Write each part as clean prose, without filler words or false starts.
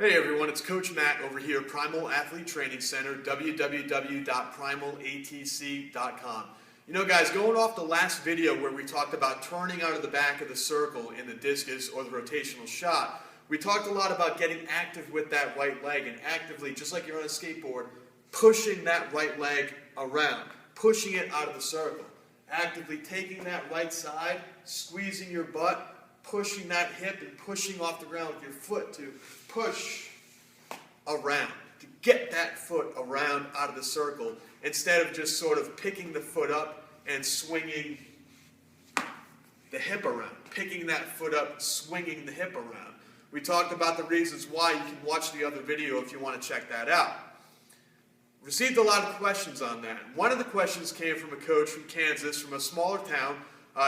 Hey everyone, it's Coach Matt over here at Primal Athlete Training Center, www.primalatc.com. You know guys, going off the last video where we talked about turning out of the back of the circle in the discus or the rotational shot, we talked a lot about getting active with that right leg and actively, just like you're on a skateboard, pushing that right leg around, pushing it out of the circle. Actively taking that right side, squeezing your butt, pushing that hip and pushing off the ground with your foot to push around, to get that foot around out of the circle instead of just sort of picking the foot up and swinging the hip around, picking that foot up, swinging the hip around. We talked about the reasons why. You can watch the other video if you want to check that out. Received a lot of questions on that. One of the questions came from a coach from Kansas, from a smaller town.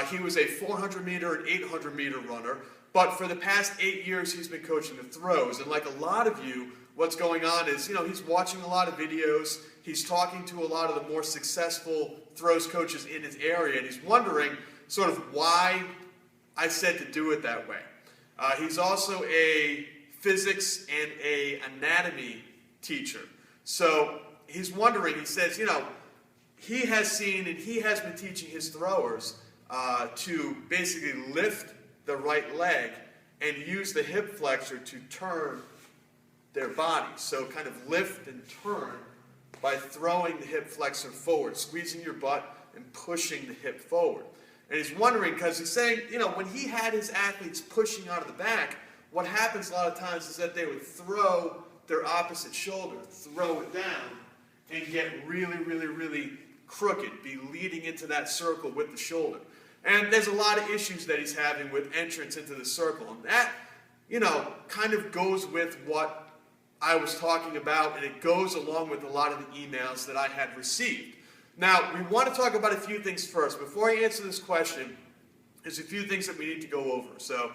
He was a 400-meter and 800-meter runner, but for the past 8 years he's been coaching the throws. And like a lot of you, what's going on is, he's watching a lot of videos, he's talking to a lot of the more successful throws coaches in his area, and he's wondering sort of why I said to do it that way. He's also a physics and an anatomy teacher. So he's wondering, he says, he has seen and he has been teaching his throwers to basically lift the right leg and use the hip flexor to turn their body. So kind of lift and turn by throwing the hip flexor forward, squeezing your butt and pushing the hip forward. And he's wondering, because he's saying, when he had his athletes pushing out of the back, what happens a lot of times is that they would throw their opposite shoulder, throw it down, and get really, really, really crooked, be leading into that circle with the shoulder. And there's a lot of issues that he's having with entrance into the circle. And that, kind of goes with what I was talking about, and it goes along with a lot of the emails that I had received. Now, we want to talk about a few things first. Before I answer this question, there's a few things that we need to go over. So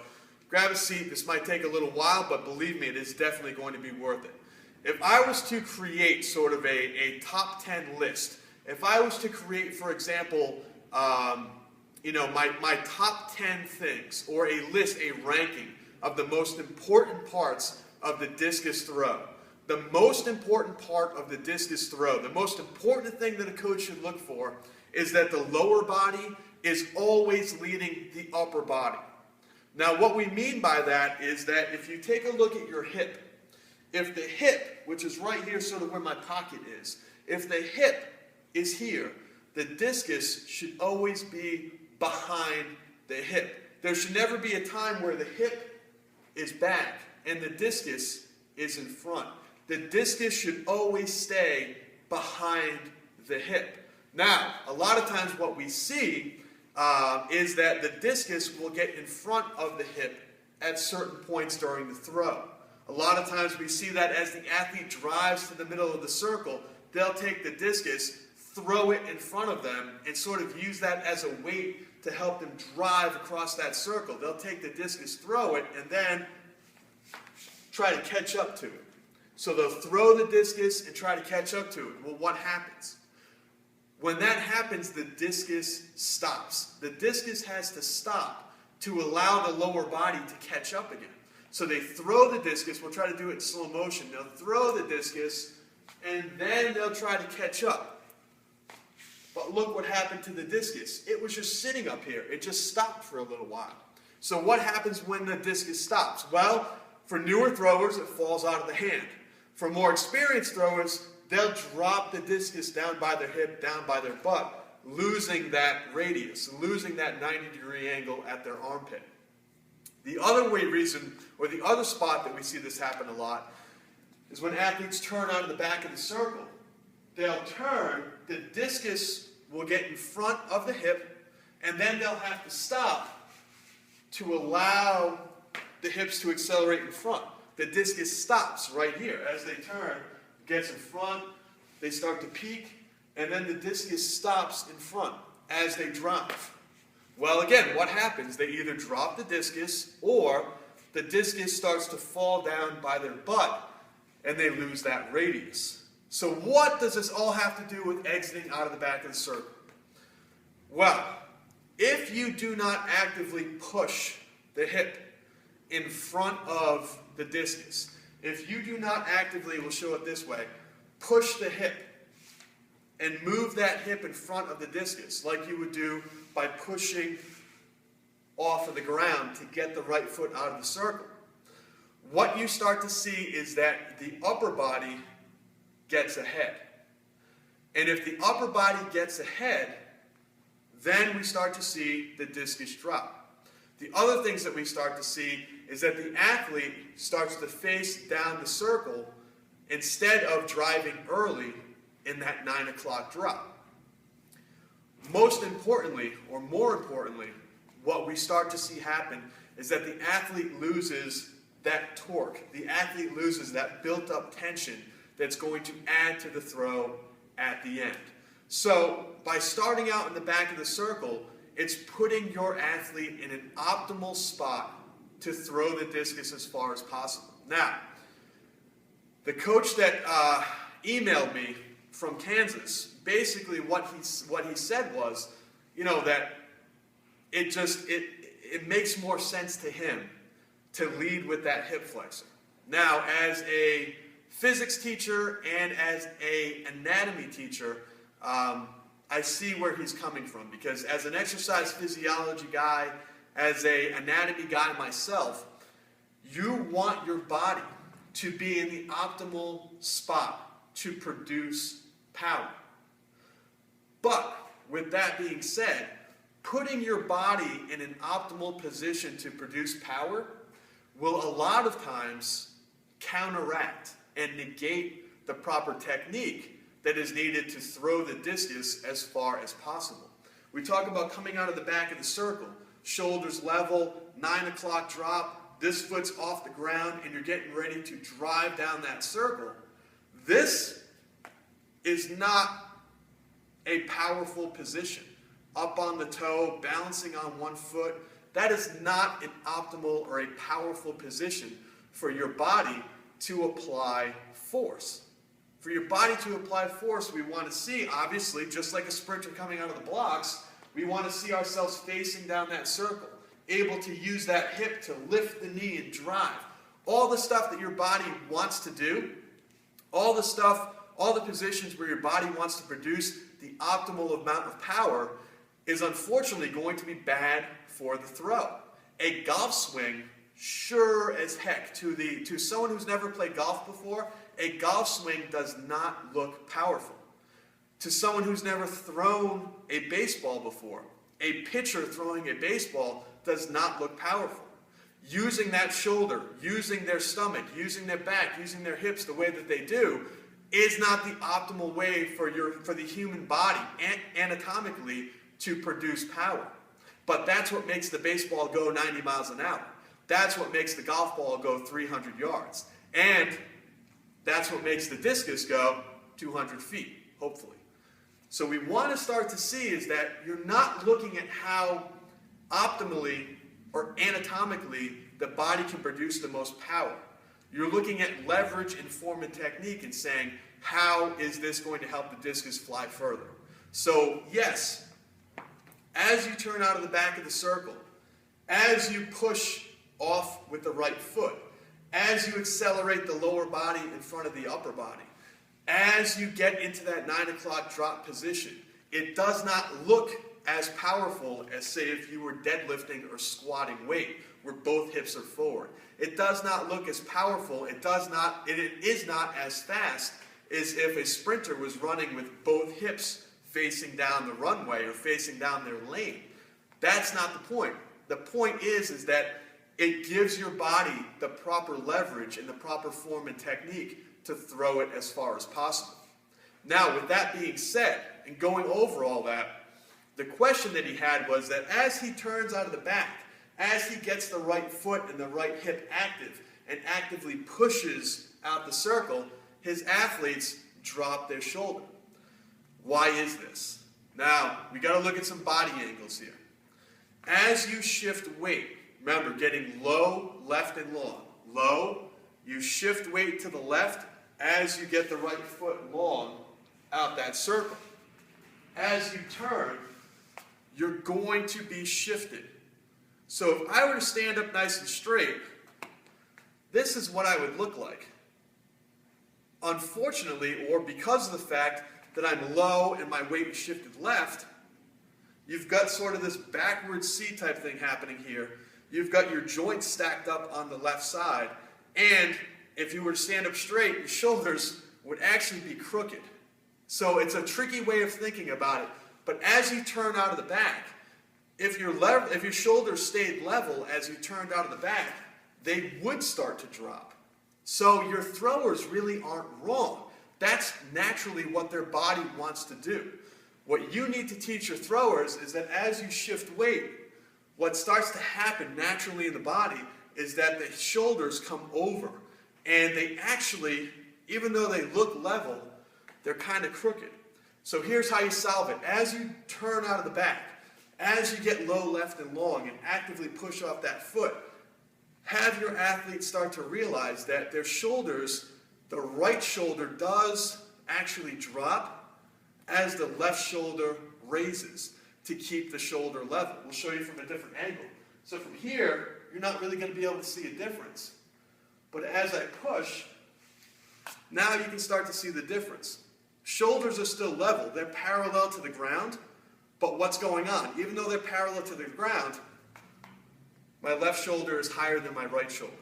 grab a seat. This might take a little while, but believe me, it is definitely going to be worth it. If I was to create sort of a top 10 list, if I was to create, for example, my top 10 things, or a list, a ranking of the most important parts of the discus throw. The most important part of the discus throw, the most important thing that a coach should look for, is that the lower body is always leading the upper body. Now what we mean by that is that if you take a look at your hip, if the hip, which is right here sort of where my pocket is, if the hip is here, the discus should always be behind the hip. There should never be a time where the hip is back and the discus is in front. The discus should always stay behind the hip. Now, a lot of times what we see is that the discus will get in front of the hip at certain points during the throw. A lot of times we see that as the athlete drives to the middle of the circle, they'll take the discus, throw it in front of them, and sort of use that as a weight to help them drive across that circle. They'll take the discus, throw it, and then try to catch up to it. So they'll throw the discus and try to catch up to it. Well, what happens? When that happens, the discus stops. The discus has to stop to allow the lower body to catch up again. So they throw the discus. We'll try to do it in slow motion. They'll throw the discus, and then they'll try to catch up. But look what happened to the discus. It was just sitting up here. It just stopped for a little while. So what happens when the discus stops? Well, for newer throwers, it falls out of the hand. For more experienced throwers, they'll drop the discus down by their hip, down by their butt, losing that radius, losing that 90-degree angle at their armpit. The other reason, or the other spot that we see this happen a lot, is when athletes turn out of the back of the circle. They'll turn, the discus will get in front of the hip, and then they'll have to stop to allow the hips to accelerate in front. The discus stops right here. As they turn, gets in front, they start to peak, and then the discus stops in front as they drive. Well, again, what happens? They either drop the discus, or the discus starts to fall down by their butt, and they lose that radius. So what does this all have to do with exiting out of the back of the circle? Well, if you do not actively push the hip in front of the discus, if you do not actively, we'll show it this way, push the hip and move that hip in front of the discus like you would do by pushing off of the ground to get the right foot out of the circle, what you start to see is that the upper body gets ahead. And if the upper body gets ahead, then we start to see the discus drop. The other things that we start to see is that the athlete starts to face down the circle instead of driving early in that 9 o'clock drop. Most importantly, or more importantly, what we start to see happen is that the athlete loses that torque. The athlete loses that built-up tension that's going to add to the throw at the end. So by starting out in the back of the circle, it's putting your athlete in an optimal spot to throw the discus as far as possible. Now, the coach that emailed me from Kansas, basically what he said was, that it makes more sense to him to lead with that hip flexor. Now, as a physics teacher and as an anatomy teacher, I see where he's coming from, because as an exercise physiology guy, as an anatomy guy myself, you want your body to be in the optimal spot to produce power. But with that being said, putting your body in an optimal position to produce power will a lot of times counteract and negate the proper technique that is needed to throw the discus as far as possible. We talk about coming out of the back of the circle, shoulders level, 9 o'clock drop, this foot's off the ground, and you're getting ready to drive down that circle. This is not a powerful position. Up on the toe, balancing on one foot, that is not an optimal or a powerful position for your body to apply force. For your body to apply force, we want to see, obviously, just like a sprinter coming out of the blocks, we want to see ourselves facing down that circle, able to use that hip to lift the knee and drive. All the stuff that your body wants to do, all the positions where your body wants to produce the optimal amount of power is unfortunately going to be bad for the throw. A golf swing, sure as heck, to someone who's never played golf before, a golf swing does not look powerful. To someone who's never thrown a baseball before, a pitcher throwing a baseball does not look powerful. Using that shoulder, using their stomach, using their back, using their hips the way that they do is not the optimal way for the human body anatomically to produce power. But that's what makes the baseball go 90 miles an hour. That's what makes the golf ball go 300 yards. And that's what makes the discus go 200 feet, hopefully. So we want to start to see is that you're not looking at how optimally or anatomically the body can produce the most power. You're looking at leverage and form and technique and saying, how is this going to help the discus fly further? So yes, as you turn out of the back of the circle, as you push off with the right foot, as you accelerate the lower body in front of the upper body, as you get into that 9 o'clock drop position, it does not look as powerful as, say, if you were deadlifting or squatting weight, where both hips are forward. It does not look as powerful, it is not as fast as if a sprinter was running with both hips facing down the runway or facing down their lane. That's not the point. The point is that it gives your body the proper leverage and the proper form and technique to throw it as far as possible. Now, with that being said, and going over all that, the question that he had was that as he turns out of the back, as he gets the right foot and the right hip active and actively pushes out the circle, his athletes drop their shoulder. Why is this? Now, we got to look at some body angles here. As you shift weight, remember, getting low, left, and long. Low, you shift weight to the left as you get the right foot long out that circle. As you turn, you're going to be shifted. So if I were to stand up nice and straight, this is what I would look like. unfortunately, or because of the fact that I'm low and my weight is shifted left, you've got sort of this backwards C type thing happening here. You've got your joints stacked up on the left side, and if you were to stand up straight, your shoulders would actually be crooked. So it's a tricky way of thinking about it. But as you turn out of the back, if your shoulders stayed level as you turned out of the back, they would start to drop. So your throwers really aren't wrong. That's naturally what their body wants to do. What you need to teach your throwers is that as you shift weight, what starts to happen naturally in the body is that the shoulders come over. And they actually, even though they look level, they're kind of crooked. So here's how you solve it. As you turn out of the back, as you get low, left, and long, and actively push off that foot, have your athlete start to realize that their shoulders, the right shoulder does actually drop as the left shoulder raises to keep the shoulder level. We'll show you from a different angle. So from here, you're not really going to be able to see a difference. But as I push, now you can start to see the difference. Shoulders are still level. They're parallel to the ground. But what's going on? Even though they're parallel to the ground, my left shoulder is higher than my right shoulder.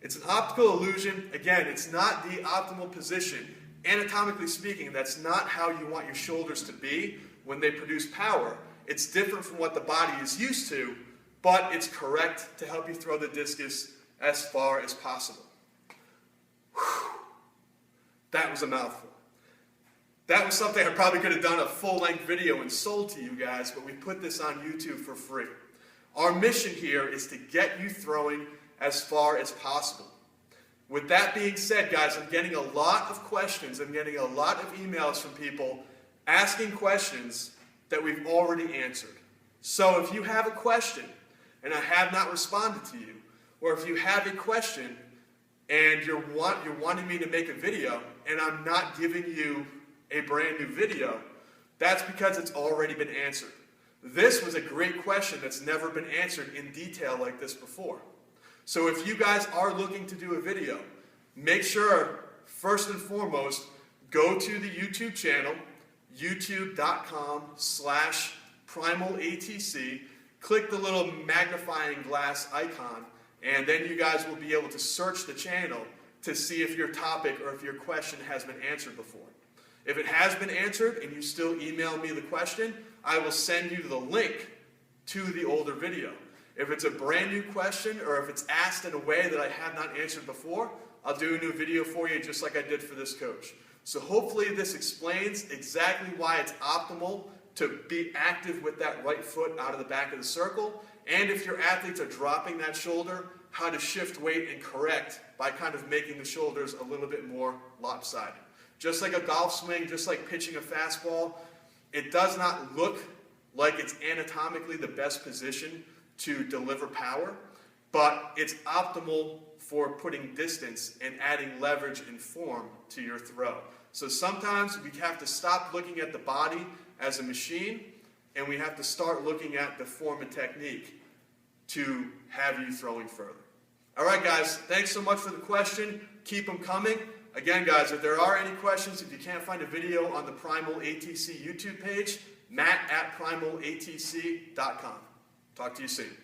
It's an optical illusion. Again, it's not the optimal position. Anatomically speaking, that's not how you want your shoulders to be when they produce power. It's different from what the body is used to, but it's correct to help you throw the discus as far as possible. Whew. That was a mouthful. That was something I probably could have done a full-length video and sold to you guys, but we put this on YouTube for free. Our mission here is to get you throwing as far as possible. With that being said, guys, I'm getting a lot of questions. I'm getting a lot of emails from people asking questions that we've already answered. So if you have a question and I have not responded to you, or if you have a question and you're wanting me to make a video and I'm not giving you a brand new video, that's because it's already been answered. This was a great question that's never been answered in detail like this before. So if you guys are looking to do a video, make sure, first and foremost, go to the YouTube channel, youtube.com/primalatc, click the little magnifying glass icon, and then you guys will be able to search the channel to see if your topic or if your question has been answered before. If it has been answered and you still email me the question, I will send you the link to the older video. If it's a brand new question or if it's asked in a way that I have not answered before, I'll do a new video for you just like I did for this coach. So hopefully this explains exactly why it's optimal to be active with that right foot out of the back of the circle, and if your athletes are dropping that shoulder, how to shift weight and correct by kind of making the shoulders a little bit more lopsided. Just like a golf swing, just like pitching a fastball, it does not look like it's anatomically the best position to deliver power, but it's optimal for putting distance and adding leverage and form to your throw. So sometimes we have to stop looking at the body as a machine, and we have to start looking at the form and technique to have you throwing further. All right, guys, thanks so much for the question. Keep them coming. Again, guys, if there are any questions, if you can't find a video on the Primal ATC YouTube page, matt@primalatc.com. Talk to you soon.